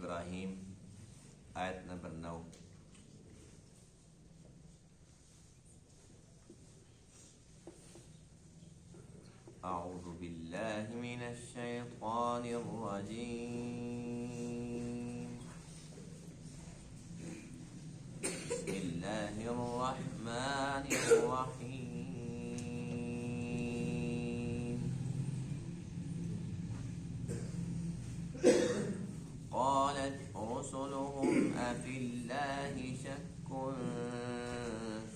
ابراہیم آیت نمبر 9۔ اعوذ باللہ من الشیطان الرجیم، بسم اللہ الرحمن الرحیم۔ قالت رسلهم أفي الله شك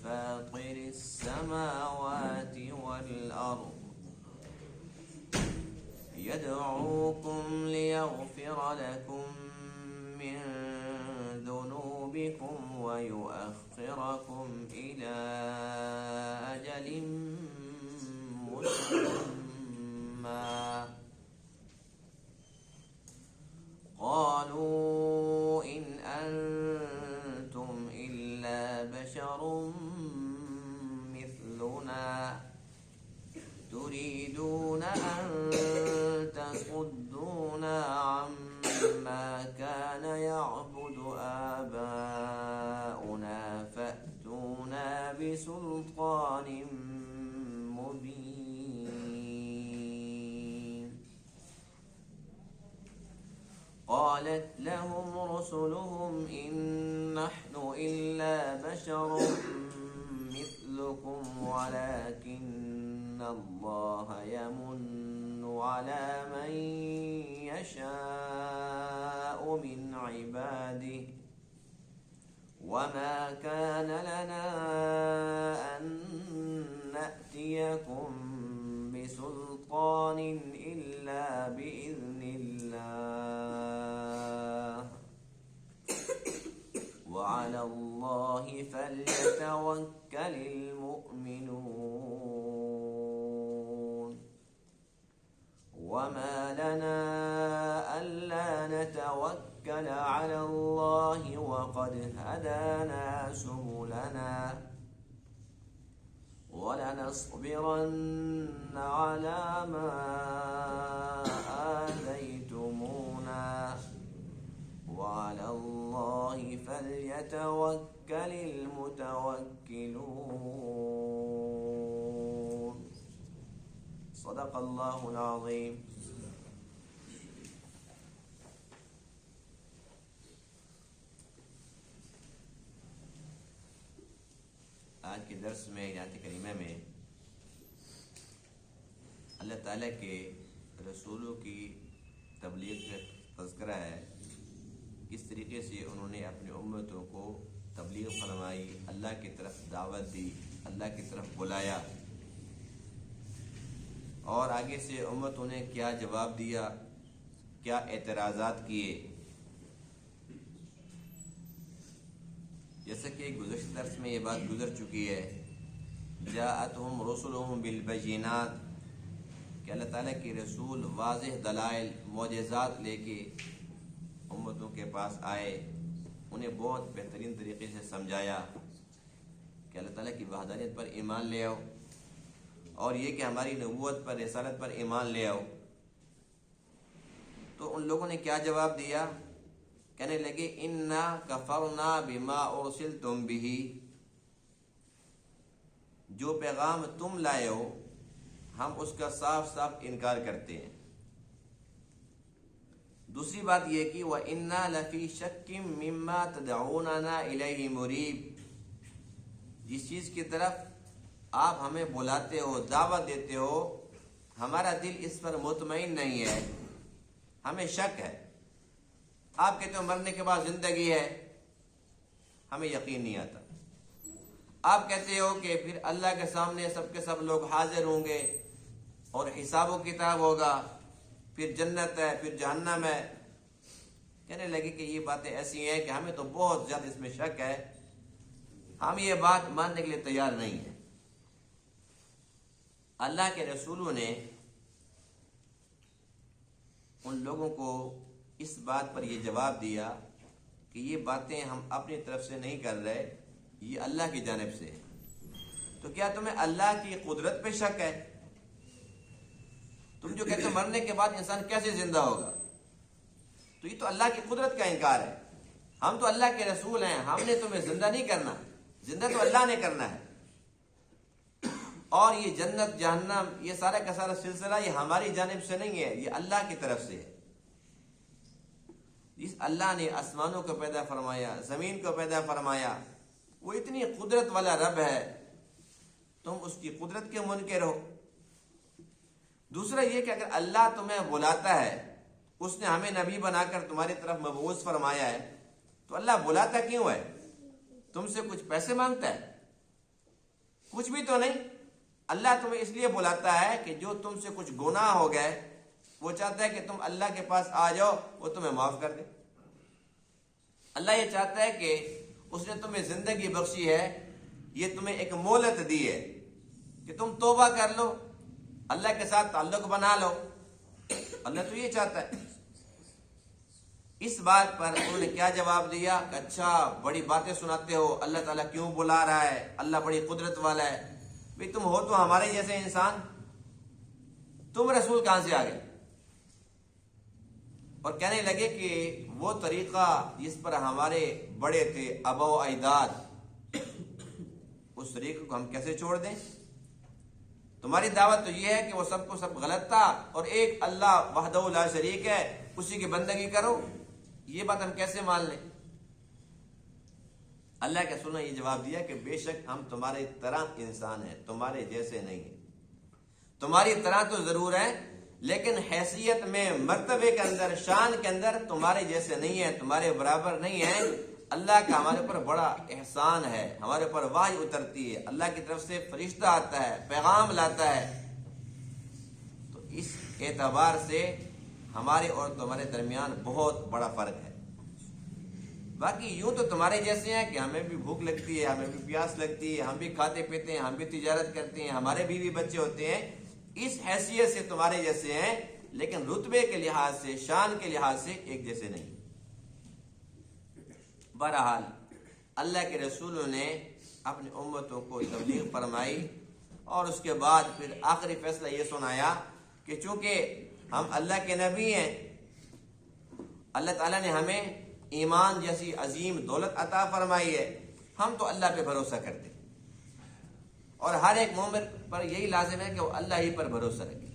فاطر السماوات والأرض يدعوكم ليغفر لكم من ذنوبكم ويؤخركم إلى أجل مسمى قالوا إن أنتم إلا بشر مثلنا تريدون أن تصدونا عما كان يعبد آباؤنا فأتونا بسلطان مبين۔ قالت لهم رسلهم إن نحن إلا بشر مثلكم ولكن الله يمن على من يشاء من عباده وما كان لنا أن نأتيكم بسلطان إلا بإذن الله وعلى الله فليتوكل المؤمنون۔ وما لنا ألا نتوكل على الله وقد هدانا سبلنا ولنصبرن على ما آذيتمونا وعلى الله فليتوكل المتوكلون۔ صدق اللہ العظیم۔ آج کے درس میں آیات کریمہ میں اللہ تعالیٰ کے رسولوں کی تبلیغ کا تذکرہ ہے، کس طریقے سے انہوں نے اپنی امتوں کو تبلیغ فرمائی، اللہ کی طرف دعوت دی، اللہ کی طرف بلایا، اور آگے سے امتوں نے کیا جواب دیا، کیا اعتراضات کیے۔ جیسا کہ گزشتہ درس میں یہ بات گزر چکی ہے، جاءتہم رسلہم بالبینات، کہ اللہ تعالیٰ کے رسول واضح دلائل معجزات لے کے امتوں کے پاس آئے، انہیں بہت بہترین طریقے سے سمجھایا کہ اللہ تعالیٰ کی وحدانیت پر ایمان لے آؤ، اور یہ کہ ہماری نبوت پر، رسالت پر ایمان لے آؤ۔ تو ان لوگوں نے کیا جواب دیا؟ کہنے لگے انا کفرنا بما ارسلتم بہ، جو پیغام تم لائے ہو ہم اس کا صاف صاف انکار کرتے ہیں۔ دوسری بات یہ کہ وَإِنَّا لَفِي شَكٍّ مِّمَّا تَدْعُونَنَا إِلَيْهِ مُرِيبٍ، جس چیز کی طرف آپ ہمیں بلاتے ہو، دعوت دیتے ہو، ہمارا دل اس پر مطمئن نہیں ہے، ہمیں شک ہے۔ آپ کہتے ہو مرنے کے بعد زندگی ہے، ہمیں یقین نہیں آتا۔ آپ کہتے ہو کہ پھر اللہ کے سامنے سب کے سب لوگ حاضر ہوں گے اور حساب و کتاب ہوگا، پھر جنت ہے، پھر جہنم ہے۔ کہنے لگے کہ یہ باتیں ایسی ہیں کہ ہمیں تو بہت زیادہ اس میں شک ہے، ہم یہ بات ماننے کے لیے تیار نہیں ہیں۔ اللہ کے رسولوں نے ان لوگوں کو اس بات پر یہ جواب دیا کہ یہ باتیں ہم اپنی طرف سے نہیں کر رہے، یہ اللہ کی جانب سے ہے۔ تو کیا تمہیں اللہ کی قدرت پہ شک ہے؟ تم جو کہتے ہو مرنے کے بعد انسان کیسے زندہ ہوگا، تو تو یہ تو اللہ کی قدرت کا انکار ہے. ہم تو اللہ کے رسول ہیں, ہم نے تمہیں زندہ نہیں کرنا, زندہ تو اللہ نے کرنا ہے. اور یہ جنت جہنم یہ سارا کا سارا سلسلہ یہ ہماری جانب سے نہیں ہے, یہ اللہ کی طرف سے ہے. جس اللہ نے آسمانوں کو پیدا فرمایا, زمین کو پیدا فرمایا, وہ اتنی قدرت والا رب ہے, تم اس کی قدرت کے منکر ہو. دوسرا یہ کہ اگر اللہ تمہیں بلاتا ہے, اس نے ہمیں نبی بنا کر تمہاری طرف مبعوث فرمایا ہے, تو اللہ بلاتا کیوں ہے؟ تم سے کچھ پیسے مانگتا ہے؟ کچھ بھی تو نہیں. اللہ تمہیں اس لیے بلاتا ہے کہ جو تم سے کچھ گناہ ہو گئے وہ چاہتا ہے کہ تم اللہ کے پاس آ جاؤ, وہ تمہیں معاف کر دے. اللہ یہ چاہتا ہے کہ اس نے تمہیں زندگی بخشی ہے, یہ تمہیں ایک مہلت دی ہے کہ تم توبہ کر لو, اللہ کے ساتھ تعلق بنا لو. اللہ تو یہ چاہتا ہے. اس بات پر انہوں نے کیا جواب دیا کہ اچھا بڑی باتیں سناتے ہو, اللہ تعالیٰ کیوں بلا رہا ہے, اللہ بڑی قدرت والا ہے. بھئی تم ہو تو ہمارے جیسے انسان, تم رسول کہاں سے آ گئے؟ اور کہنے لگے کہ وہ طریقہ جس پر ہمارے بڑے تھے آبا و اجداد, اس طریقے کو ہم کیسے چھوڑ دیں؟ تمہاری دعوت تو یہ ہے کہ وہ سب کو سب غلط تھا اور ایک اللہ وحدہ لا شریک ہے, اسی کی بندگی کرو. یہ بات ہم کیسے مان لیں؟ اللہ کے رسول نے یہ جواب دیا کہ بے شک ہم تمہاری طرح انسان ہیں, تمہارے جیسے نہیں ہیں. تمہاری طرح تو ضرور ہیں, لیکن حیثیت میں, مرتبے کے اندر, شان کے اندر تمہارے جیسے نہیں ہیں, تمہارے برابر نہیں ہیں. اللہ کا ہمارے پر بڑا احسان ہے, ہمارے پر وحی اترتی ہے, اللہ کی طرف سے فرشتہ آتا ہے, پیغام لاتا ہے. تو اس اعتبار سے ہمارے اور تمہارے درمیان بہت بڑا فرق ہے. باقی یوں تو تمہارے جیسے ہیں کہ ہمیں بھی بھوک لگتی ہے, ہمیں بھی پیاس لگتی ہے, ہم بھی کھاتے پیتے ہیں, ہم بھی تجارت کرتے ہیں, ہمارے بیوی بچے ہوتے ہیں. اس حیثیت سے تمہارے جیسے ہیں, لیکن رتبے کے لحاظ سے, شان کے لحاظ سے ایک جیسے نہیں. بہرحال اللہ کے رسولوں نے اپنی امتوں کو تبلیغ فرمائی, اور اس کے بعد پھر آخری فیصلہ یہ سنایا کہ چونکہ ہم اللہ کے نبی ہیں, اللہ تعالیٰ نے ہمیں ایمان جیسی عظیم دولت عطا فرمائی ہے, ہم تو اللہ پہ بھروسہ کرتے, اور ہر ایک مومن پر یہی لازم ہے کہ وہ اللہ ہی پر بھروسہ رکھے.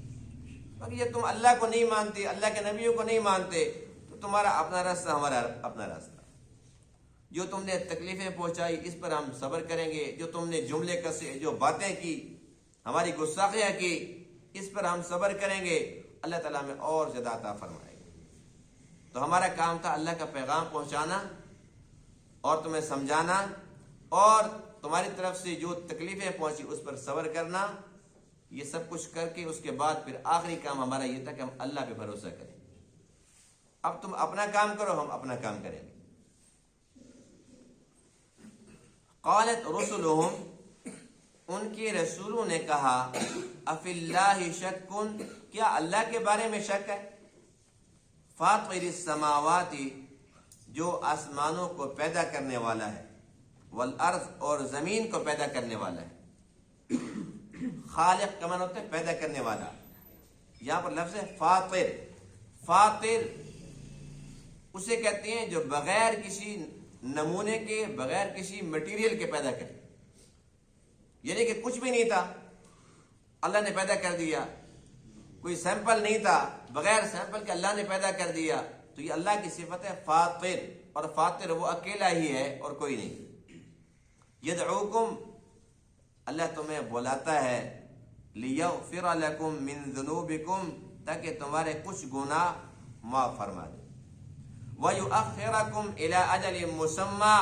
باقی یہ تم اللہ کو نہیں مانتے, اللہ کے نبیوں کو نہیں مانتے, تو تمہارا اپنا راستہ, ہمارا اپنا راستہ. جو تم نے تکلیفیں پہنچائی اس پر ہم صبر کریں گے, جو تم نے جملے کسے, جو باتیں کی, ہماری گستاخیاں کی, اس پر ہم صبر کریں گے, اللہ تعالیٰ ہمیں اور زیادہ عطا فرمائے گا. تو ہمارا کام تھا اللہ کا پیغام پہنچانا اور تمہیں سمجھانا, اور تمہاری طرف سے جو تکلیفیں پہنچی اس پر صبر کرنا. یہ سب کچھ کر کے اس کے بعد پھر آخری کام ہمارا یہ تھا کہ ہم اللہ پہ بھروسہ کریں. اب تم اپنا کام کرو, ہم اپنا کام کریں گے. قالت رسلهم, ان کے رسولوں نے کہا, افی اللہ شک, کیا اللہ کے بارے میں شک ہے؟ فاطر السماوات, جو آسمانوں کو پیدا کرنے والا ہے, والارض, اور زمین کو پیدا کرنے والا ہے. خالق کا معنی ہوتا ہے پیدا کرنے والا. یہاں پر لفظ ہے فاطر. فاطر اسے کہتے ہیں جو بغیر کسی نمونے کے, بغیر کسی مٹیریل کے پیدا کرے, یعنی کہ کچھ بھی نہیں تھا, اللہ نے پیدا کر دیا. کوئی سیمپل نہیں تھا, بغیر سیمپل کے اللہ نے پیدا کر دیا. تو یہ اللہ کی صفت ہے فاطر, اور فاطر وہ اکیلا ہی ہے اور کوئی نہیں. یدعوکم, اللہ تمہیں بلاتا ہے, لیغفر لکم من ذنوبکم, تاکہ تمہارے کچھ گناہ معاف فرما دے. وَيُؤَخِّرَكُمْ إِلَىٰ أَجَلٍ مُّسَمًّى,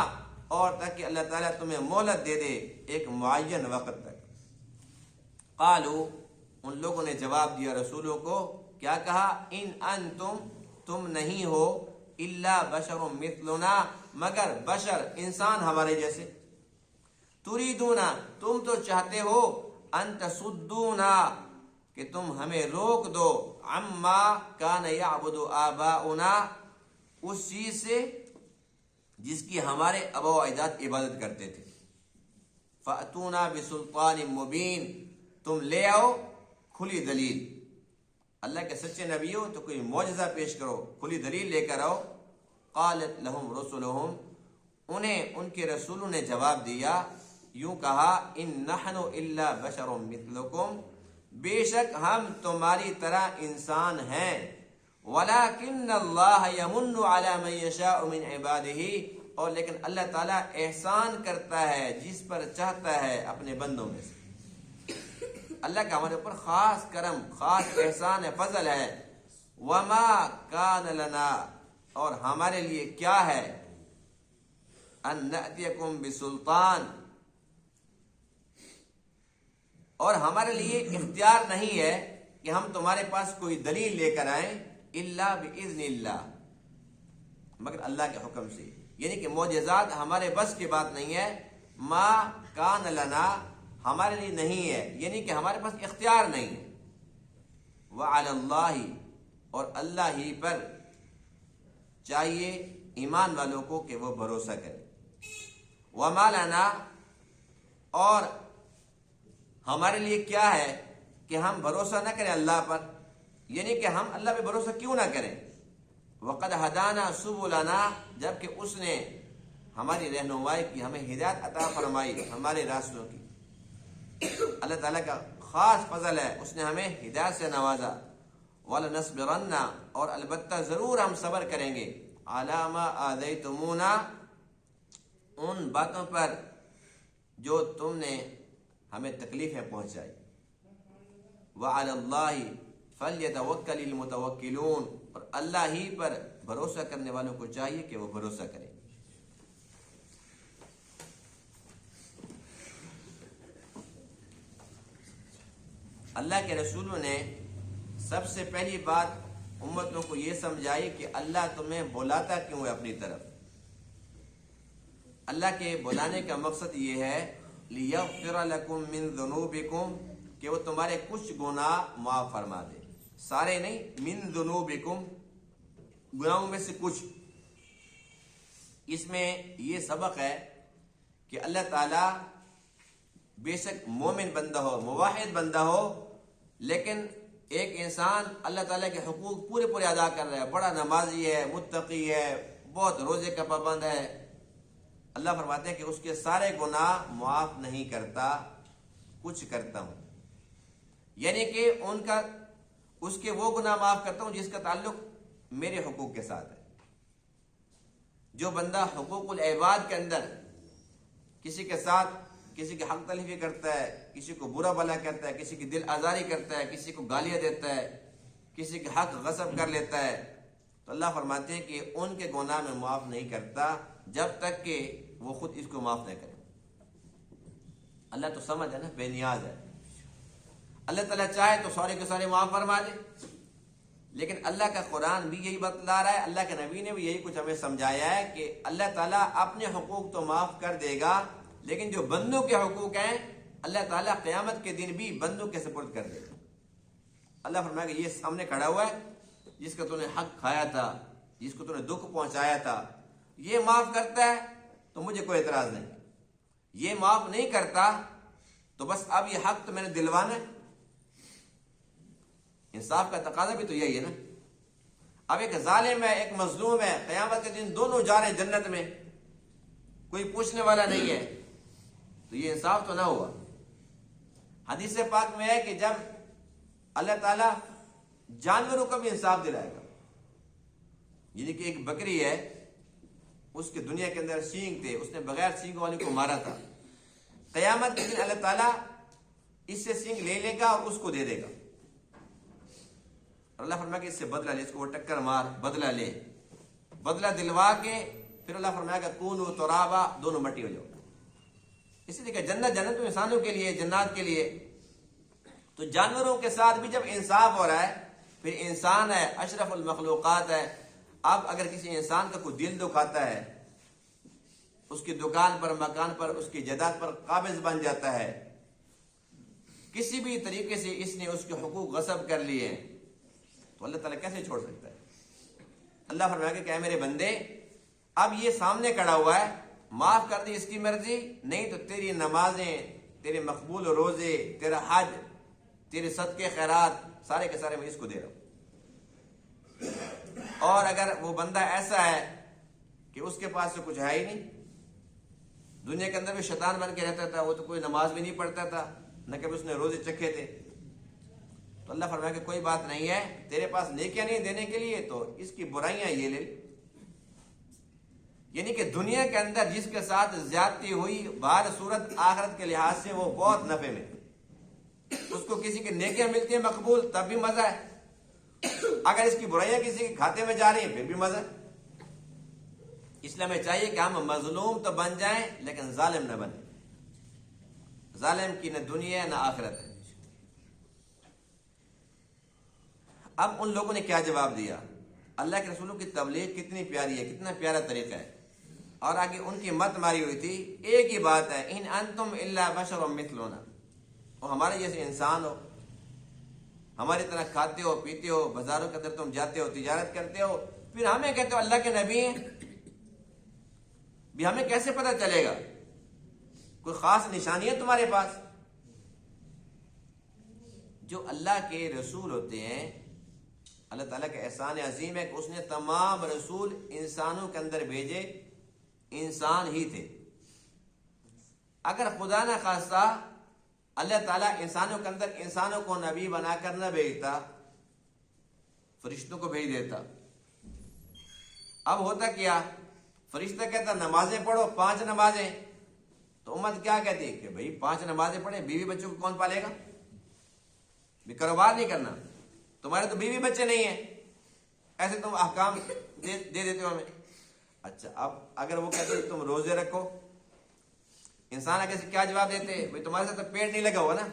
اور تاکہ اللہ تعالیٰ تمہیں مہلت دے دے ایک معین وقت تک. قالوا, ان لوگوں نے جواب دیا رسولوں کو, کیا کہا؟ ان انتم, تم نہیں ہو, الا بشر مثلنا, مگر بشر, انسان ہمارے جیسے. تریدونا, تم تو چاہتے ہو, ان تصدونا, کہ تم ہمیں روک دو, عما کان یعبد آباؤنا, اس چیز سے جس کی ہمارے آبا و اجداد عبادت کرتے تھے. فأتونا بسلطان مبین, تم لے آؤ کھلی دلیل. اللہ کے سچے نبی ہو تو کوئی معجزہ پیش کرو، کھلی دلیل لے کر آؤ۔ قالت لہم رسلہم، انہیں ان کے رسولوں نے جواب دیا، یوں کہا، ان نحن الا بشر مثلکم، بے شک ہم تمہاری طرح انسان ہیں، ولکن اللہ یمن علی من یشاء من عبادہ، اور لیکن اللہ تعالیٰ احسان کرتا ہے جس پر چاہتا ہے اپنے بندوں میں سے۔ اللہ کا ہمارے اوپر خاص کرم، خاص احسان ہے، فضل ہے۔ وما کان لنا، اور ہمارے لیے کیا ہے، ان نأتیکم بسلطان، اور ہمارے لیے اختیار نہیں ہے کہ ہم تمہارے پاس کوئی دلیل لے کر آئیں، الا باذن اللہ، مگر اللہ کے حکم سے، یعنی کہ معجزات ہمارے بس کی بات نہیں ہے۔ ما کان لنا، ہمارے لیے نہیں ہے، یعنی کہ ہمارے پاس اختیار نہیں ہے۔ وعلی اللہ، اور اللہ ہی پر چاہیے ایمان والوں کو کہ وہ بھروسہ کرے۔ وما لنا، اور ہمارے لیے کیا ہے کہ ہم بھروسہ نہ کریں اللہ پر، یعنی کہ ہم اللہ پہ بھروسہ کیوں نہ کریں۔ وقد ہدانا سبلنا، جبکہ اس نے ہماری رہنمائی کی، ہمیں ہدایت عطا فرمائی ہمارے راستوں کی۔ اللہ تعالیٰ کا خاص فضل ہے، اس نے ہمیں ہدایت سے نوازا۔ وَلَنَصْبِرَنَّ، اور البتہ ضرور ہم صبر کریں گے، عَلَىٰ مَا آذَيْتُمُونَا، ان باتوں پر جو تم نے ہمیں تکلیفیں پہنچائی۔ وَعَلَى اللَّهِ فَلْيَتَوَكَّلِ الْمُتَوَكِّلُونَ، اور اللہ ہی پر بھروسہ کرنے والوں کو چاہیے کہ وہ بھروسہ کریں۔ اللہ کے رسولوں نے سب سے پہلی بات امتوں کو یہ سمجھائی کہ اللہ تمہیں بلاتا کیوں ہے اپنی طرف۔ اللہ کے بلانے کا مقصد یہ ہے، لِيَغْفِرَ لَكُم مِّن ذُنُوبِكُم، کہ وہ تمہارے کچھ گناہ معاف فرما دے، سارے نہیں، من ذنوبکم، گناہوں میں سے کچھ۔ اس میں یہ سبق ہے کہ اللہ تعالیٰ بے شک مومن بندہ ہو، موحد بندہ ہو، لیکن ایک انسان اللہ تعالیٰ کے حقوق پورے پورے ادا کر رہا ہے، بڑا نمازی ہے، متقی ہے، بہت روزے کا پابند ہے، اللہ فرماتے ہیں کہ اس کے سارے گناہ معاف نہیں کرتا، کچھ کرتا ہوں، یعنی کہ اس کے وہ گناہ معاف کرتا ہوں جس کا تعلق میرے حقوق کے ساتھ ہے۔ جو بندہ حقوق العباد کے اندر کسی کے ساتھ کسی کے حق تلفی کرتا ہے، کسی کو برا بھلا کرتا ہے، کسی کی دل آزاری کرتا ہے، کسی کو گالیاں دیتا ہے، کسی کے حق غصب کر لیتا ہے، تو اللہ فرماتے ہیں کہ ان کے گناہ میں معاف نہیں کرتا جب تک کہ وہ خود اس کو معاف نہ کرے۔ اللہ تو سمجھ ہے نا، بے نیاز ہے، اللہ تعالیٰ چاہے تو سارے کے سارے معاف فرما دے، لیکن اللہ کا قرآن بھی یہی بتلا رہا ہے، اللہ کے نبی نے بھی یہی کچھ ہمیں سمجھایا ہے کہ اللہ تعالیٰ اپنے حقوق تو معاف کر دے گا، لیکن جو بندوں کے حقوق ہیں اللہ تعالیٰ قیامت کے دن بھی بندوں کے سپرد کر دے گا۔ اللہ فرمایا کہ یہ سامنے کھڑا ہوا ہے، جس کا تو نے حق کھایا تھا، جس کو تو نے دکھ پہنچایا تھا، یہ معاف کرتا ہے تو مجھے کوئی اعتراض نہیں، یہ معاف نہیں کرتا تو بس اب یہ حق تو میں نے دلوانا ہے۔ انصاف کا تقاضا بھی تو یہی ہے نا۔ اب ایک ظالم ہے، ایک مظلوم ہے، قیامت کے دن دونوں جا رہے ہیں جنت میں، کوئی پوچھنے والا نہیں ہے، تو یہ انصاف تو نہ ہوا۔ حدیث پاک میں ہے کہ جب اللہ تعالیٰ جانوروں کا بھی انصاف دلائے گا، یعنی کہ ایک بکری ہے، اس کے دنیا کے اندر سینگ تھے، اس نے بغیر سینگ والے کو مارا تھا، قیامت کے دن اللہ تعالیٰ اس سے سینگ لے لے گا اور اس کو دے دے گا، اور اللہ فرمائے کہ اس سے بدلہ لے، اس کو وہ ٹکر مار، بدلہ لے، بدلہ دلوا کے پھر اللہ فرمائے گا کونوا ترابا، دونوں مٹی ہو جاؤ۔ اسی لیے کہ جنت تو انسانوں کے لیے، جنات کے لیے، تو جانوروں کے ساتھ بھی جب انصاف ہو رہا ہے، پھر انسان ہے، اشرف المخلوقات ہے، اب اگر کسی انسان کا کوئی دل دکھاتا ہے، اس کی دکان پر، مکان پر، اس کی جائیداد پر قابض بن جاتا ہے، کسی بھی طریقے سے اس نے اس کے حقوق غصب کر لیے، تو اللہ تعالیٰ کیسے چھوڑ سکتا ہے؟ اللہ فرمائے کہ اے میرے بندے، اب یہ سامنے کھڑا ہوا ہے، معاف کر دی اس کی مرضی، نہیں تو تیری نمازیں، تیرے مقبول روزے، تیرا حج، تیرے صدقے خیرات سارے کے سارے میں اس کو دے رہا ہوں. اور اگر وہ بندہ ایسا ہے کہ اس کے پاس تو کچھ ہے ہی نہیں، دنیا کے اندر بھی شیطان بن کے رہتا تھا، وہ تو کوئی نماز بھی نہیں پڑھتا تھا، نہ کبھی اس نے روزے چکھے تھے، تو اللہ فرمایا کہ کوئی بات نہیں ہے، تیرے پاس نیکیاں نہیں دینے کے لیے تو اس کی برائیاں یہ لے. یعنی کہ دنیا کے اندر جس کے ساتھ زیادتی ہوئی، بہر صورت آخرت کے لحاظ سے وہ بہت نفع میں، اس کو کسی کی نیکیاں ملتی ہیں مقبول تب بھی مزہ ہے، اگر اس کی برائیاں کسی کے کھاتے میں جا رہی ہیں پھر بھی مزہ. اس لیے ہمیں چاہیے کہ ہم مظلوم تو بن جائیں لیکن ظالم نہ بنیں. ظالم کی نہ دنیا نہ آخرت ہے. اب ان لوگوں نے کیا جواب دیا؟ اللہ کے رسولوں کی تبلیغ کتنی پیاری ہے، کتنا پیارا طریقہ ہے. اور آگے ان کی مت ماری ہوئی تھی، ایک ہی بات ہے، ان انتم الا بشر مثلنا، وہ ہمارے جیسے انسان ہو، ہماری طرح کھاتے ہو پیتے ہو، بازاروں کے اندر تم جاتے ہو تجارت کرتے ہو، پھر ہمیں کہتے ہو اللہ کے نبی ہیں. بھی ہمیں کیسے پتہ چلے گا؟ کوئی خاص نشانی ہے تمہارے پاس؟ جو اللہ کے رسول ہوتے ہیں، اللہ تعالیٰ کا احسان عظیم ہے کہ اس نے تمام رسول انسانوں کے اندر بھیجے، انسان ہی تھے. اگر خدا نہ خواستہ اللہ تعالیٰ انسانوں کے اندر انسانوں کو نبی بنا کر نہ بھیجتا، فرشتوں کو بھیج دیتا. اب ہوتا کیا؟ فرشتہ کہتا نمازیں پڑھو 5 نمازیں، تو امت کیا کہتی کہ بھئی 5 نمازیں پڑھیں، بیوی بچوں کو کون پالے گا؟ بھی کاروبار نہیں کرنا، تمہارے تو بیوی بچے نہیں ہیں، ایسے تم احکام دے دیتے ہو ہمیں. اچھا اب اگر وہ کہتے تم روزے رکھو، انسان آگے سے کیا جواب دیتے؟ بھئی تمہارے سے تو پیٹ نہیں لگا ہوا نا،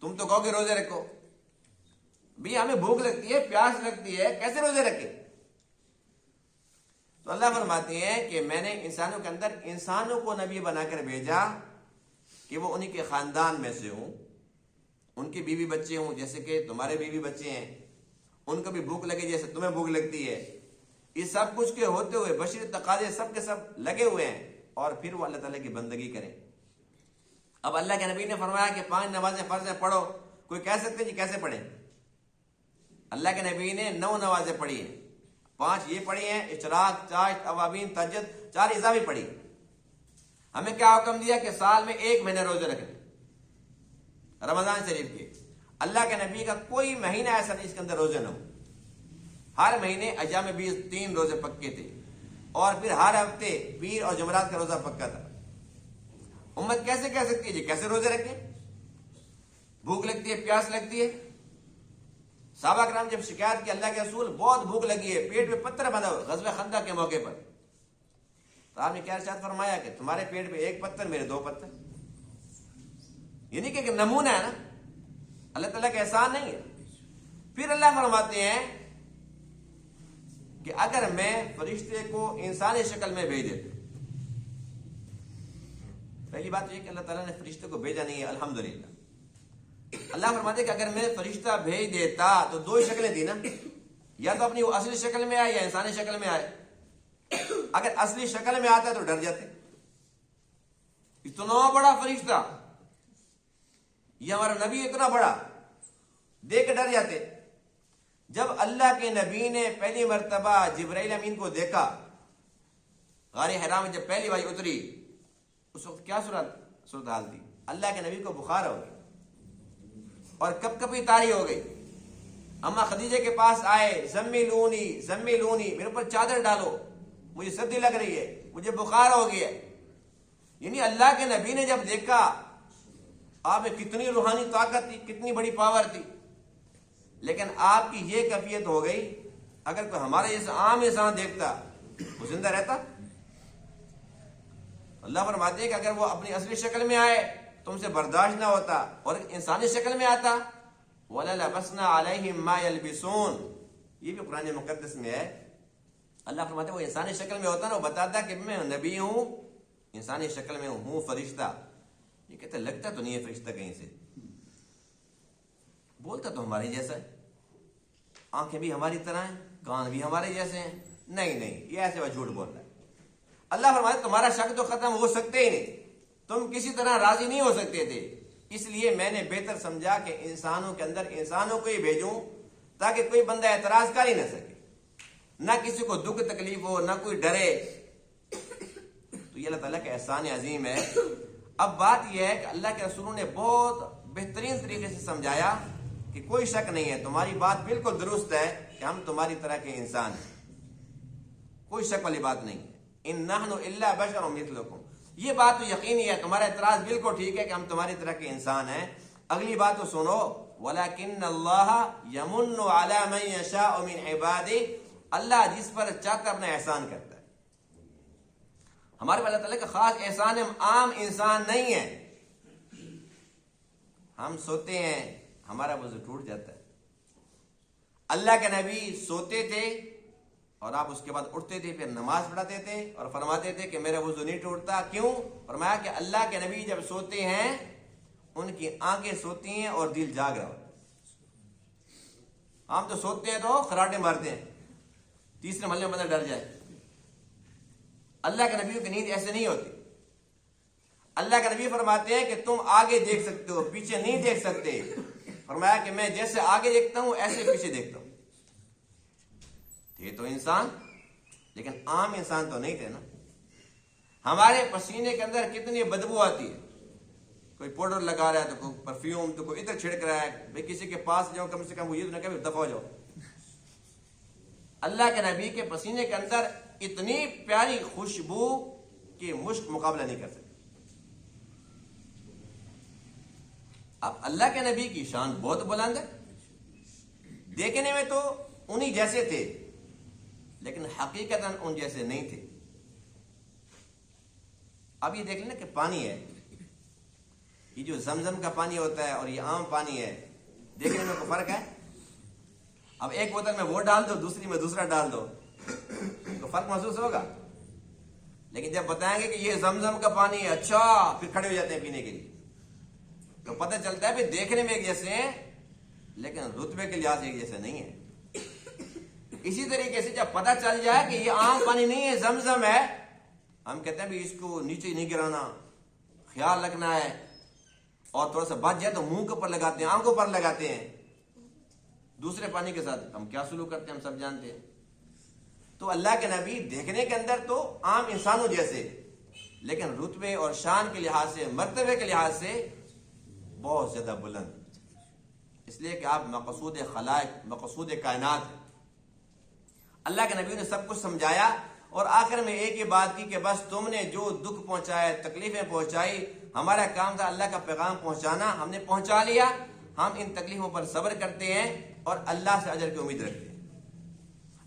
تم تو کہو کہ روزے رکھو. بھی ہمیں بھوک لگتی ہے، پیاس لگتی ہے، کیسے روزے رکھے؟ تو اللہ فرماتے ہیں کہ میں نے انسانوں کے اندر انسانوں کو نبی بنا کر بھیجا کہ وہ انہی کے خاندان میں سے ہوں، ان کے بیوی بچے ہوں جیسے کہ تمہارے بیوی بچے ہیں، ان کو بھی بھوک لگے جیسے تمہیں بھوک لگتی ہے. یہ سب کچھ کے ہوتے ہوئے بشری تقاضے سب کے سب لگے ہوئے ہیں، اور پھر وہ اللہ تعالیٰ کی بندگی کریں. اب اللہ کے نبی نے فرمایا کہ 5 نمازیں فرض ہیں پڑھو. کوئی کہہ سکتے جی کیسے پڑھیں؟ اللہ کے نبی نے 9 نمازیں پڑھی ہیں، 5 یہ پڑھی ہیں، اشراق، چاشت، اوابین، تہجد، 4 اضافی پڑھی. ہمیں کیا حکم دیا کہ سال میں 1 مہینے روزے رکھنے، رمضان شریف کے. اللہ کے نبی کا کوئی مہینہ ایسا نہیں اس کے اندر روزے نہ ہو. ہر مہینے ایام 20 3 روزے پکے تھے، اور پھر ہر ہفتے پیر اور جمعرات کا روزہ پکا تھا. امت کیسے کہہ سکتی ہے جی کیسے روزے رکھیں؟ بھوک لگتی ہے، پیاس لگتی ہے. صحابہ کرام جب شکایت کی اللہ کے رسول بہت بھوک لگی ہے، پیٹ میں پتھر بندھا ہوا، غزوہ خندق کے موقع پر، تو آپ نے کیا ارشاد فرمایا کہ تمہارے پیٹ پہ 1 پتھر، میرے 2 پتھر. یعنی کہ ایک نمونہ ہے نا، اللہ تعالیٰ کا احسان نہیں ہے. پھر اللہ فرماتے ہیں کہ اگر میں فرشتے کو انسانی شکل میں بھیج دیتا، پہلی بات یہ کہ اللہ تعالیٰ نے فرشتے کو بھیجا نہیں ہے، الحمدللہ. اللہ فرماتے ہیں کہ اگر میں فرشتہ بھیج دیتا تو 2 شکلیں تھی نا، یا تو اپنی وہ اصلی شکل میں آئے یا انسانی شکل میں آئے. اگر اصلی شکل میں آتا تو ڈر جاتے، اتنا بڑا فرشتہ، یہ ہمارا نبی اتنا بڑا، دیکھ کے ڈر جاتے. جب اللہ کے نبی نے پہلی مرتبہ جبرائیل امین کو دیکھا، غار حرا میں جب پہلی بار اتری، اس وقت کیا صورتحال تھی؟ اللہ کے نبی کو بخار ہو گئی اور کب کبھی طاری ہو گئی. اما خدیجہ کے پاس آئے، زمیلونی زمیلونی، میرے اوپر چادر ڈالو، مجھے سردی لگ رہی ہے، مجھے بخار ہو گیا. یعنی اللہ کے نبی نے جب دیکھا آپ میں کتنی روحانی طاقت تھی، کتنی بڑی پاور تھی، لیکن آپ کی یہ کیفیت ہو گئی. اگر کوئی ہمارے جیسا عام انسان دیکھتا وہ زندہ رہتا؟ اللہ فرماتے ہیں کہ اگر وہ اپنی اصلی شکل میں آئے تم سے برداشت نہ ہوتا، اور انسانی شکل میں آتا وَلَلَبَسْنَا عَلَيْهِمْ مَا يَلْبِسُونَ، یہ بھی قرآن مقدس میں ہے. اللہ فرماتے ہیں وہ انسانی شکل میں ہوتا نا، وہ بتاتا کہ میں نبی ہوں، انسانی شکل میں ہوں فرشتہ. یہ کہتا لگتا تو نہیں ہے فرشتہ کہیں سے، بولتا تو ہمارے جیسا ہے، آنکھیں بھی ہماری طرح ہیں، کان بھی ہمارے جیسے ہیں. نہیں یہ ایسے وہ جھوٹ بول رہا ہے. اللہ فرماتے تمہارا شک تو ختم ہو سکتے ہی نہیں، تم کسی طرح راضی نہیں ہو سکتے تھے. اس لیے میں نے بہتر سمجھا کہ انسانوں کے اندر انسانوں کو ہی بھیجوں تاکہ کوئی بندہ اعتراض کر ہی نہ سکے، نہ کسی کو دکھ تکلیف ہو، نہ کوئی ڈرے۔ تو یہ اللہ تعالیٰ کا احسان عظیم ہے۔ اب بات یہ ہے کہ اللہ کے رسولوں نے بہت بہترین طریقے سے سمجھایا کہ کوئی شک نہیں ہے، تمہاری بات بالکل درست ہے کہ ہم تمہاری طرح کے انسان ہیں، کوئی شک والی بات نہیں ہے۔ ان نحن الا بشر مثلکم، یہ بات تو یقینی ہے، تمہارا اعتراض بالکل ٹھیک ہے کہ ہم تمہاری طرح کے انسان ہیں۔ اگلی بات تو سنو، وَلَكِنَّ اللَّهَ يَمُنُّ عَلَى مَن يَشَاءُ مِنْ عِبَادِهِ، اللہ جس پر چاہتا ہے اپنا احسان کرتا ہے۔ ہمارے پر اللہ تعالیٰ کا خاص احسان ہے، ہم عام انسان نہیں ہیں۔ ہم سوتے ہیں، ہمارا وضو ٹوٹ جاتا ہے۔ اللہ کے نبی سوتے تھے اور آپ اس کے بعد اٹھتے تھے، پھر نماز پڑھاتے تھے اور فرماتے تھے کہ میرا وضو نہیں ٹوٹتا۔ کیوں؟ فرمایا کہ اللہ کے نبی جب سوتے ہیں ان کی آنکھیں سوتی ہیں اور دل جاگ رہا ہوتا ہے۔ ہم تو سوتے ہیں تو خراٹے مارتے ہیں، تیسرے محلے میں بندہ ڈر جائے۔ اللہ کے نبیوں کی نیند ایسے نہیں ہوتی۔ اللہ کے نبی فرماتے ہیں کہ تم آگے دیکھ سکتے ہو، پیچھے نہیں دیکھ سکتے۔ فرمایا کہ میں جیسے آگے دیکھتا ہوں ایسے پیچھے دیکھتا ہوں۔ یہ تو انسان، لیکن عام انسان تو نہیں تھے نا۔ ہمارے پسینے کے اندر کتنی بدبو آتی ہے، کوئی پاؤڈر لگا رہا ہے تو کوئی پرفیوم، تو کوئی عطر چھڑک رہا ہے۔ بھئی کسی کے پاس جاؤ کم سے کم وہ یہ تو نہ کہ دفع ہو جاؤ۔ اللہ کے نبی کے پسینے کے اندر اتنی پیاری خوشبو کہ مشک مقابلہ نہیں کر سکتی۔ اب اللہ کے نبی کی شان بہت بلند ہے، دیکھنے میں تو انہی جیسے تھے لیکن حقیقتاً ان جیسے نہیں تھے۔ اب یہ دیکھ لینا کہ پانی ہے، یہ جو زمزم کا پانی ہوتا ہے اور یہ عام پانی ہے، دیکھنے میں کوئی فرق ہے؟ اب ایک بوتل میں وہ ڈال دو، دوسری میں دوسرا ڈال دو، تو فرق محسوس ہوگا؟ لیکن جب بتائیں گے کہ یہ زمزم کا پانی ہے، اچھا، پھر کھڑے ہو جاتے ہیں پینے کے لیے، تو پتہ چلتا ہے کہ دیکھنے میں ایک جیسے ہیں لیکن رتبے کے لحاظ سے ایک جیسے نہیں ہے۔ اسی طریقے سے جب پتہ چل جائے کہ یہ عام پانی نہیں ہے، زمزم ہے، ہم کہتے ہیں بھی اس کو نیچے نہیں گرانا، خیال رکھنا ہے، اور تھوڑا سا بچ جائے تو منہ کے اوپر لگاتے ہیں، آنکھوں پر لگاتے ہیں۔ دوسرے پانی کے ساتھ ہم کیا سلوک کرتے ہیں ہم سب جانتے ہیں۔ تو اللہ کے نبی دیکھنے کے اندر تو عام انسانوں جیسے، لیکن رتبے اور شان کے لحاظ سے، مرتبے کے لحاظ سے بہت زیادہ بلند، اس لیے کہ آپ مقصود خلائق، مقصود کائنات ہیں۔ اللہ کے نبی نے سب کچھ سمجھایا اور آخر میں ایک ہی بات کی کہ بس تم نے جو دکھ پہنچائے، تکلیفیں پہنچائی، ہمارا کام تھا اللہ کا پیغام پہنچانا، ہم نے پہنچا لیا۔ ہم ان تکلیفوں پر صبر کرتے ہیں اور اللہ سے اجر کی امید رکھتے ہیں،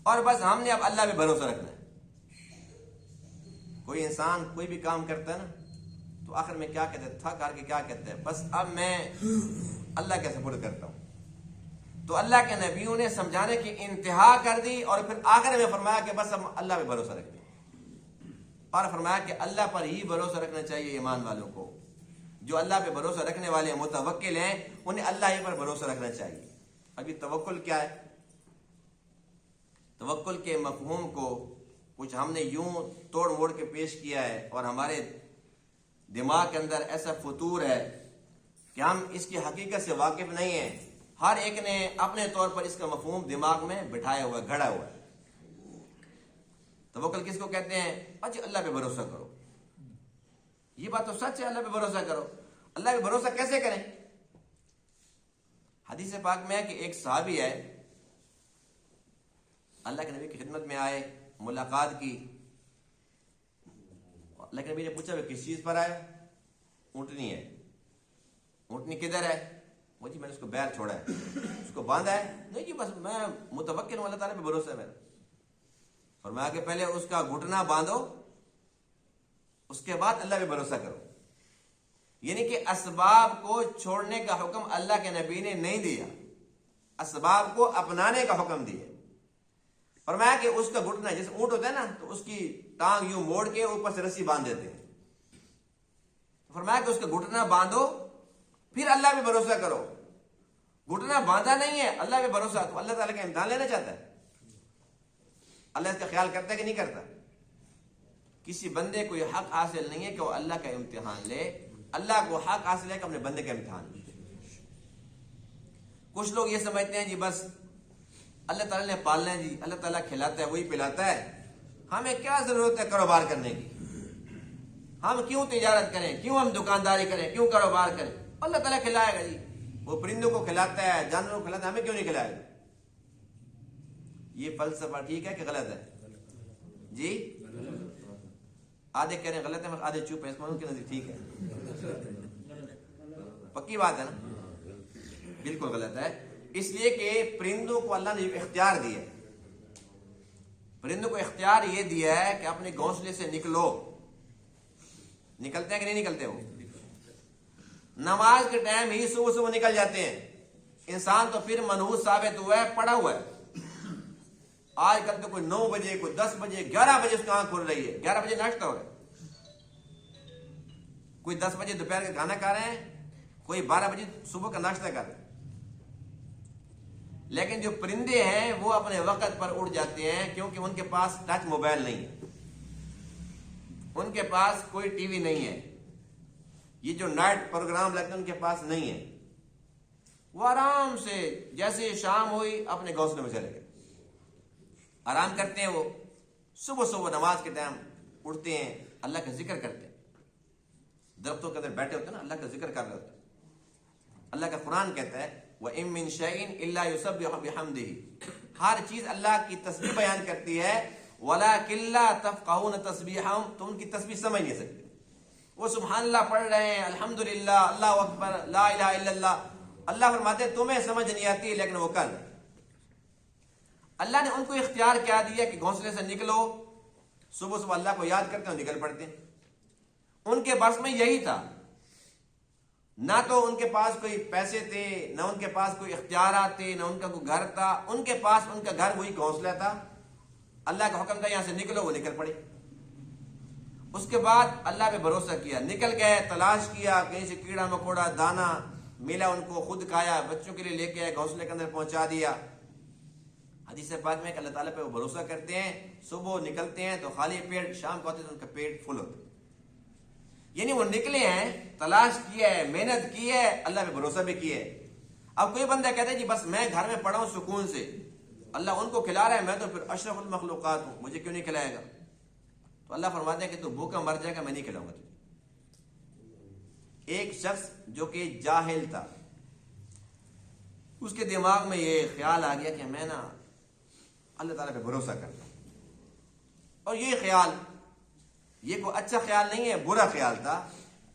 اور بس ہم نے اب اللہ پہ بھروسہ رکھنا ہے۔ کوئی انسان کوئی بھی کام کرتا ہے نا تو آخر میں کیا کہتا ہے، تھک ہار کے کیا کہتا ہے، بس اب میں اللہ کے سپرد کرتا ہوں۔ تو اللہ کے نبیوں نے سمجھانے کی انتہا کر دی اور پھر آخر میں فرمایا کہ بس ہم اللہ پہ بھروسہ رکھتے ہیں، اور فرمایا کہ اللہ پر ہی بھروسہ رکھنا چاہیے ایمان والوں کو۔ جو اللہ پہ بھروسہ رکھنے والے متوکل ہیں انہیں اللہ ہی پر بھروسہ رکھنا چاہیے۔ ابھی توکل کیا ہے؟ توکل کے مفہوم کو کچھ ہم نے یوں توڑ موڑ کے پیش کیا ہے، اور ہمارے دماغ کے اندر ایسا فطور ہے کہ ہم اس کی حقیقت سے واقف نہیں ہیں۔ ہر ایک نے اپنے طور پر اس کا مفہوم دماغ میں بٹھایا ہوا ہے، گھڑا ہوا ہے۔ توکل کس کو کہتے ہیں؟ اچھا اللہ پہ بھروسہ کرو، یہ بات تو سچ ہے، اللہ پہ بھروسہ کرو۔ اللہ پہ بھروسہ کیسے کریں؟ حدیث پاک میں ہے کہ ایک صحابی ہے، اللہ کے نبی کی خدمت میں آئے، ملاقات کی۔ اللہ کے نبی نے پوچھا وہ کس چیز پر آئے؟ اونٹنی ہے۔ اونٹنی کدھر ہے؟ وہ جی میں نے اس کو بیل چھوڑا ہے، اس کو باندھا ہے۔ نہیں جی بس میں متوکل ہوں، اللہ تعالیٰ پہ بھروسہ ہے میرا۔ فرمایا کہ پہلے اس کا گھٹنا باندھو، اس کے بعد اللہ پہ بھروسہ کرو۔ یعنی کہ اسباب کو چھوڑنے کا حکم اللہ کے نبی نے نہیں دیا، اسباب کو اپنانے کا حکم دیا۔ فرمایا کہ اس کا گھٹنا، جیسے اونٹ ہوتا ہے نا تو اس کی ٹانگ یوں موڑ کے اوپر سے رسی باندھ دیتے ہیں۔ فرمایا کہ اس کا گھٹنا باندھو، پھر اللہ پہ بھروسہ کرو۔ گھٹنا باندھا نہیں ہے، اللہ پہ بھروسہ، تو اللہ تعالیٰ کا امتحان لینا چاہتا ہے۔ اللہ اس کا خیال کرتا ہے کہ نہیں کرتا؟ کسی بندے کو یہ حق حاصل نہیں ہے کہ وہ اللہ کا امتحان لے، اللہ کو حق حاصل ہے کہ اپنے بندے کا امتحان. کچھ لوگ یہ سمجھتے ہیں جی بس اللہ تعالیٰ نے پالنا ہے جی، اللہ تعالیٰ کھلاتا ہے وہی پلاتا ہے، ہمیں کیا ضرورت ہے کاروبار کرنے کی، ہم کیوں تجارت کریں، کیوں ہم دکانداری کریں، کیوں کاروبار کریں، اللہ تعالیٰ کھلائے گا جی، وہ پرندوں کو کھلاتا ہے، جانوروں کو کھلاتا ہے، ہمیں کیوں نہیں کھلائے گا. یہ فلسفہ ٹھیک ہے کہ غلط ہے؟ جی آدھے کہہ رہے ہیں غلط ہے، آدھے چپ ہیں، اس میں کے نظر ٹھیک ہے. پکی بات ہے نا؟ بالکل غلط ہے. اس لیے کہ پرندوں کو اللہ نے اختیار دیا ہے، پرندوں کو اختیار یہ دیا ہے کہ اپنے گھونسلے سے نکلو. نکلتے ہیں کہ نہیں نکلتے؟ وہ نماز کے ٹائم ہی صبح صبح نکل جاتے ہیں. انسان تو پھر منحوس ثابت ہوا ہے، پڑا ہوا ہے. آج کل تو کوئی 9 بجے، کوئی 10 بجے، 11 بجے اس کی آنکھ کھل رہی ہے، 11 بجے ناشتہ ہو رہا ہے، کوئی 10 بجے دوپہر کا کھانا کھا رہے ہیں، کوئی 12 بجے صبح کا ناشتہ کر رہے ہیں. لیکن جو پرندے ہیں وہ اپنے وقت پر اڑ جاتے ہیں، کیونکہ ان کے پاس ٹچ موبائل نہیں ہے، ان کے پاس کوئی ٹی وی نہیں ہے، یہ جو نائٹ پروگرام لگتے ہیں ان کے پاس نہیں ہے. وہ آرام سے جیسے شام ہوئی اپنے گھونسلے میں چلے گئے، آرام کرتے ہیں. وہ صبح صبح نماز کے ٹائم اٹھتے ہیں، اللہ کا ذکر کرتے ہیں. درختوں کے اندر بیٹھے ہوتے ہیں نا، اللہ کا ذکر کر رہے ہوتے ہیں. اللہ کا قرآن کہتا ہے وَإِن مِّن شَيْءٍ إِلَّا يُسَبِّحُ بِحَمْدِهِ، ہر چیز اللہ کی تسبیح بیان کرتی ہے. وَلَٰكِن لَّا تَفْقَهُونَ تَسْبِيحَهُمْ، تم ان کی تسبیح سمجھ نہیں سکتے. وہ سبحان اللہ پڑھ رہے ہیں، الحمدللہ، اللہ اکبر، لا الہ الا اللہ. اللہ فرماتے ہیں تمہیں سمجھ نہیں آتی لیکن وہ کر. اللہ نے ان کو اختیار کیا دیا کہ گھونسلے سے نکلو، صبح صبح اللہ کو یاد کرتے ہیں، نکل پڑتے ہیں. ان کے بس میں یہی تھا، نہ تو ان کے پاس کوئی پیسے تھے، نہ ان کے پاس کوئی اختیارات تھے، نہ ان کا کوئی گھر تھا. ان کے پاس ان کا گھر وہی گھونسلہ تھا. اللہ کا حکم تھا یہاں سے نکلو، وہ نکل پڑے. اس کے بعد اللہ پہ بھروسہ کیا، نکل گئے، تلاش کیا، کہیں سے کیڑا مکوڑا دانا ملا ان کو، خود کھایا، بچوں کے لیے لے کے آئے، گھونسلے کے اندر پہنچا دیا. حدیث پاک میں کہ اللہ تعالیٰ پہ وہ بھروسہ کرتے ہیں، صبح نکلتے ہیں تو خالی پیٹ، شام کو آتے تو ان کا پیٹ فل ہوتا ہے. یعنی وہ نکلے ہیں، تلاش کیا ہے، محنت کی ہے، اللہ پہ بھروسہ بھی کیا ہے. اب کوئی بندہ کہتا ہے جی بس میں گھر میں پڑا ہوں سکون سے، اللہ ان کو کھلا رہا ہے، میں تو پھر اشرف المخلوقات ہوں، مجھے کیوں نہیں کھلائے گا؟ تو اللہ فرماتے ہیں کہ تو بھوکا مر جائے گا، میں نہیں کھلاؤں گا تجھے. ایک شخص جو کہ جاہل تھا، اس کے دماغ میں یہ خیال آ گیا کہ میں نا اللہ تعالیٰ پہ بھروسہ کرتا ہوں. اور یہ خیال، یہ کوئی اچھا خیال نہیں ہے، برا خیال تھا.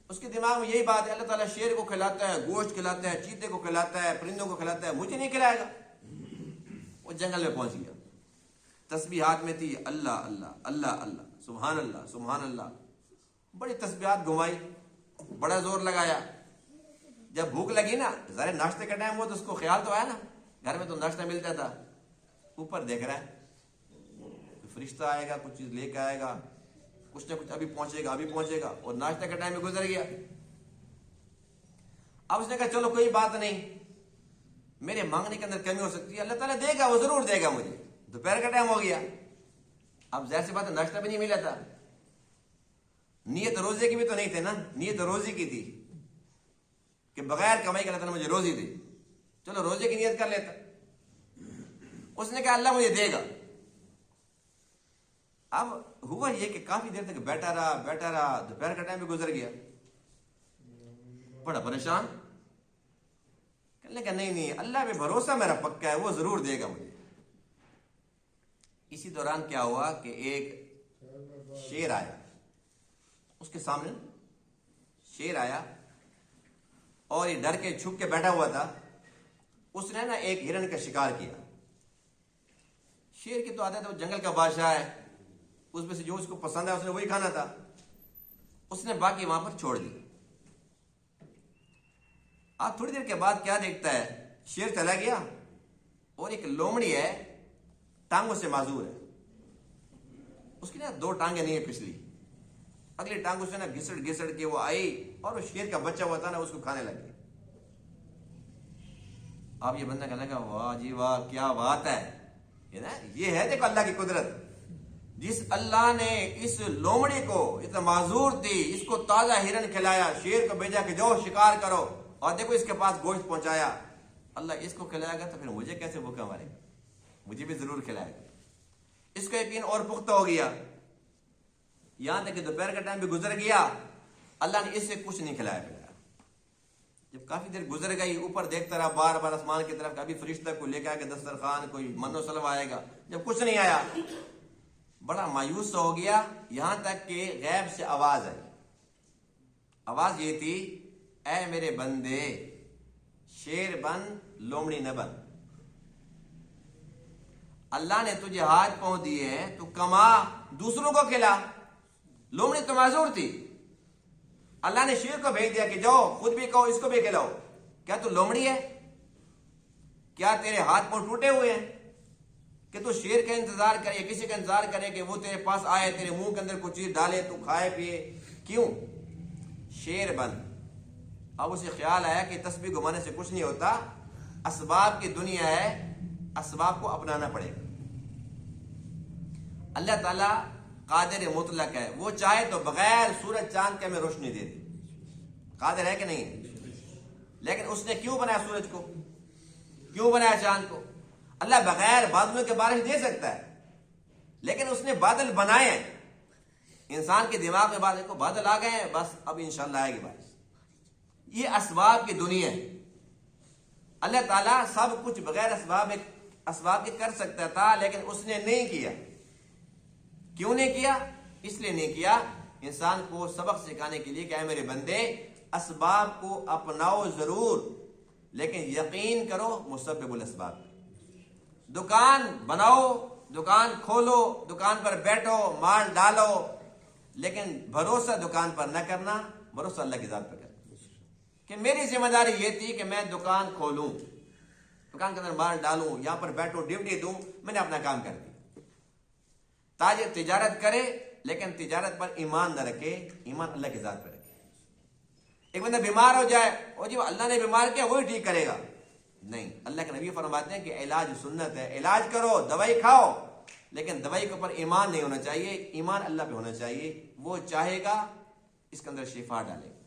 اس کے دماغ میں یہی بات ہے، اللہ تعالیٰ شیر کو کھلاتا ہے، گوشت کھلاتا ہے، چیتے کو کھلاتا ہے، پرندوں کو کھلاتا ہے، مجھے نہیں کھلائے گا. وہ جنگل میں پہنچ گیا، تسبیحات میں تھی اللہ اللہ اللہ اللہ، سبحان اللہ سبحان اللہ، بڑی تسبیحات گھمائی، بڑا زور لگایا. جب بھوک لگی نا، ذرا ناشتے کا ٹائم ہوا تو اس کو خیال تو آیا نا، گھر میں تو ناشتہ ملتا تھا. اوپر دیکھ رہا ہے فرشتہ آئے گا، کچھ چیز لے کے آئے گا، کچھ نہ کچھ ابھی پہنچے گا ابھی پہنچے گا، اور ناشتہ کا ٹائم بھی گزر گیا. اب اس نے کہا چلو کوئی بات نہیں، میرے مانگنے کے اندر کمی ہو سکتی ہے، اللہ تعالیٰ دے گا، وہ ضرور دے گا مجھے. دوپہر کا ٹائم ہو گیا، اب ظاہر سی بات ہے ناشتہ بھی نہیں ملا تھا. نیت روزے کی بھی تو نہیں تھے نا، نیت روزے کی تھی کہ بغیر کمائی کا اللہ تعالیٰ مجھے روزی دے. چلو روزے کی نیت کر لیتا. اس نے کہا اللہ مجھے دے گا. اب ہوا یہ کہ کافی دیر تک بیٹھا رہا، دوپہر کا ٹائم بھی گزر گیا، بڑا پریشان. کہنے کا نہیں اللہ پہ بھروسہ میرا پکا ہے، وہ ضرور دے گا مجھے. اسی دوران کیا ہوا کہ ایک شیر آیا اس کے سامنے، شیر آیا اور یہ ڈر کے چھپ کے بیٹھا ہوا تھا. اس نے نا ایک ہرن کا شکار کیا. شیر کی تو عادت ہے، وہ جنگل کا بادشاہ ہے، اس میں سے جو اس کو پسند ہے اس نے وہی کھانا تھا. اس نے باقی وہاں پر چھوڑ دی. آپ تھوڑی دیر کے بعد کیا دیکھتا ہے، شیر چلا گیا اور ایک لومڑی ہے، ٹانگوں سے معذور ہے. اس کی نا 2 ٹانگیں نہیں ہیں پچھلی، اگلی ٹانگوں سے نا گھسڑ گھسڑ کے وہ آئی اور وہ شیر کا بچہ ہوا تھا نا اس کو کھانے لگ گیا. آپ یہ بندہ کہنے لگا واہ جی واہ کیا بات ہے، یہ ہے دیکھو اللہ کی قدرت. جس اللہ نے اس لومڑی کو، اتنا معذور تھی، اس کو تازہ ہرن کھلایا، شیر کو بھیجا کہ جاؤ شکار کرو، اور دیکھو اس کے پاس گوشت پہنچایا، اللہ اس کو کھلائے گا تو پھر مجھے کیسے بھوکا مارے گا؟ مجھے بھی ضرور کھلائے گا۔ اس کا یقین اور پختہ ہو گیا، یہاں تک کہ دوپہر کا ٹائم بھی گزر گیا، اللہ نے اس سے کچھ نہیں کھلایا پلایا۔ جب کافی دیر گزر گئی، اوپر دیکھتا رہا بار بار آسمان کی طرف، کبھی فرشتہ کو لے کے آ کے دسترخوان، کوئی من و سلو آئے گا، جب کچھ نہیں آیا بڑا مایوس ہو گیا، یہاں تک کہ غیب سے آواز آئی۔ آواز یہ تھی، اے میرے بندے، شیر بن، لومڑی نہ بن، اللہ نے تجھے ہاتھ پاؤں دیے ہیں، تو کما، دوسروں کو کھلا۔ لومڑی تو معذور تھی، اللہ نے شیر کو بھیج دیا کہ جاؤ خود بھی کھاؤ، اس کو بھی کھلاؤ۔ کیا تو لومڑی ہے؟ کیا تیرے ہاتھ پاؤں ٹوٹے ہوئے ہیں کہ تو شیر کا انتظار کرے یا کسی کا انتظار کرے کہ وہ تیرے پاس آئے، تیرے منہ کے اندر کچھ چیز ڈالے، تو کھائے پیے؟ کیوں؟ شیر بن۔ اب اسے خیال آیا کہ تسبیح گھمانے سے کچھ نہیں ہوتا، اسباب کی دنیا ہے، اسباب کو اپنانا پڑے گا۔ اللہ تعالیٰ قادر مطلق ہے، وہ چاہے تو بغیر سورج چاند کے ہمیں روشنی دے دے، قادر ہے کہ نہیں ہے؟ لیکن اس نے کیوں بنایا سورج کو، کیوں بنایا چاند کو؟ اللہ بغیر بادلوں کے بارش دے سکتا ہے، لیکن اس نے بادل بنائے ہیں۔ انسان کے دماغ میں بات کو بادل آ گئے ہیں، بس اب انشاءاللہ آئے گی بارش۔ یہ اسباب کی دنیا ہے۔ اللہ تعالیٰ سب کچھ بغیر اسباب کے کر سکتا تھا، لیکن اس نے نہیں کیا۔ کیوں نہیں کیا؟ اس لیے نہیں کیا انسان کو سبق سکھانے کے لیے کہ اے میرے بندے، اسباب کو اپناؤ ضرور، لیکن یقین کرو مسبب الاسباب۔ دکان بناؤ، دکان کھولو، دکان پر بیٹھو، مال ڈالو، لیکن بھروسہ دکان پر نہ کرنا، بھروسہ اللہ کی ذات پر کرنا۔ کہ میری ذمہ داری یہ تھی کہ میں دکان کھولوں، دکان کے اندر مال ڈالوں، یہاں پر بیٹھوں، ڈیوٹی دوں، میں نے اپنا کام کر دیا۔ تاجر تجارت کرے، لیکن تجارت پر ایمان نہ رکھے، ایمان اللہ کی ذات پر رکھے۔ ایک بندہ بیمار ہو جائے، اور جی اللہ نے بیمار کیا وہی ٹھیک کرے گا، نہیں۔ اللہ کے نبی فرماتے ہیں کہ علاج سنت ہے، علاج کرو، دوائی کھاؤ، لیکن دوائی کے اوپر ایمان نہیں ہونا چاہیے، ایمان اللہ پہ ہونا چاہیے۔ وہ چاہے گا اس کے اندر شفا ڈالے گا،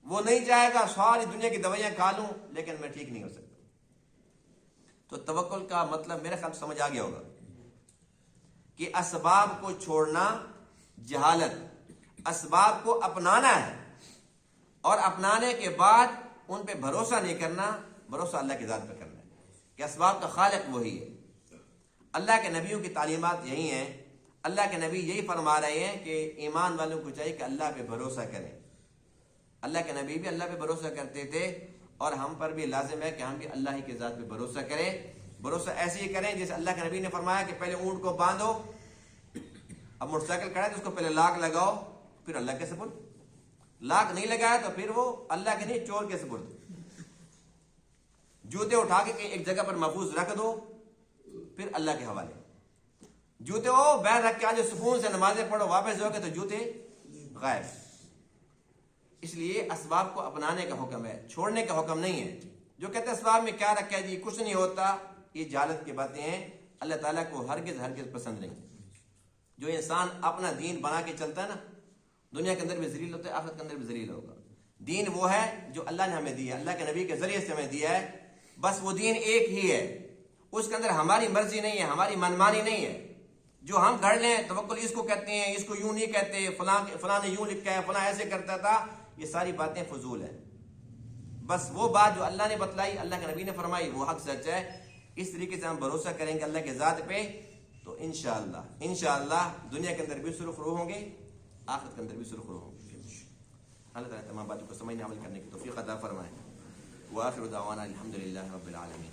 وہ نہیں چاہے گا ساری دنیا کی دوائیاں کھا لوں لیکن میں ٹھیک نہیں ہو سکتا۔ تو توکل کا مطلب میرے خیال سمجھ آ گیا ہوگا کہ اسباب کو چھوڑنا جہالت، اسباب کو اپنانا ہے، اور اپنانے کے بعد ان پہ بھروسہ نہیں کرنا، بھروسہ اللہ کی ذات پہ کرنا ہے کہ اسباب کا خالق وہی ہے۔ اللہ کے نبیوں کی تعلیمات یہی ہیں، اللہ کے نبی یہی فرما رہے ہیں کہ ایمان والوں کو چاہیے کہ اللہ پہ بھروسہ کریں۔ اللہ کے نبی بھی اللہ پہ بھروسہ کرتے تھے، اور ہم پر بھی لازم ہے کہ ہم بھی اللہ ہی کی ذات پہ بھروسہ کریں۔ بھروسہ ایسے ہی کریں جیسے اللہ کے نبی نے فرمایا کہ پہلے اونٹ کو باندھو، اب موٹر سائیکل کھڑا ہے تو اس کو پہلے لاک لگاؤ، پھر اللہ کے سپرد۔ لاک نہیں لگایا تو پھر وہ اللہ کے نہیں، چور کے سپرد۔ جوتے اٹھا کے ایک جگہ پر محفوظ رکھ دو، پھر اللہ کے حوالے۔ جوتے ہو بیر رکھ کے آج سکون سے نمازیں پڑھو، واپس جاؤ گے تو جوتے غائب۔ اس لیے اسباب کو اپنانے کا حکم ہے، چھوڑنے کا حکم نہیں ہے۔ جو کہتے ہیں اسباب میں کیا رکھا ہے جی کچھ نہیں ہوتا، یہ جہالت کی باتیں ہیں، اللہ تعالیٰ کو ہرگز پسند نہیں۔ جو انسان اپنا دین بنا کے چلتا ہے نا، دنیا کے اندر بھی ذلیل ہوتا ہے، آخرت کے اندر بھی ذلیل ہوگا۔ دین وہ ہے جو اللہ نے ہمیں دیا ہے، اللہ کے نبی کے ذریعے سے ہمیں دیا ہے، بس وہ دین ایک ہی ہے، اس کے اندر ہماری مرضی نہیں ہے، ہماری منمانی نہیں ہے۔ جو ہم گھڑ لیں توکل اس کو کہتے ہیں، اس کو یوں نہیں کہتے، فلاں نے یوں لکھا ہے، فلاں ایسے کرتا تھا، یہ ساری باتیں فضول ہیں۔ بس وہ بات جو اللہ نے بتلائی، اللہ کے نبی نے فرمائی، وہ حق سچ ہے۔ اس طریقے سے ہم بھروسہ کریں گے اللہ کے ذات پہ، تو انشاءاللہ دنیا کے اندر بھی سرخرو ہوں گے، آخرت کے اندر بھی سرخرو ہوں گے۔ اللہ تعالیٰ تمام باتوں کو سمجھنے عمل کرنے کی توفیق عطا فرمائے۔ وآخر دعوانا الحمدللہ رب العالمین۔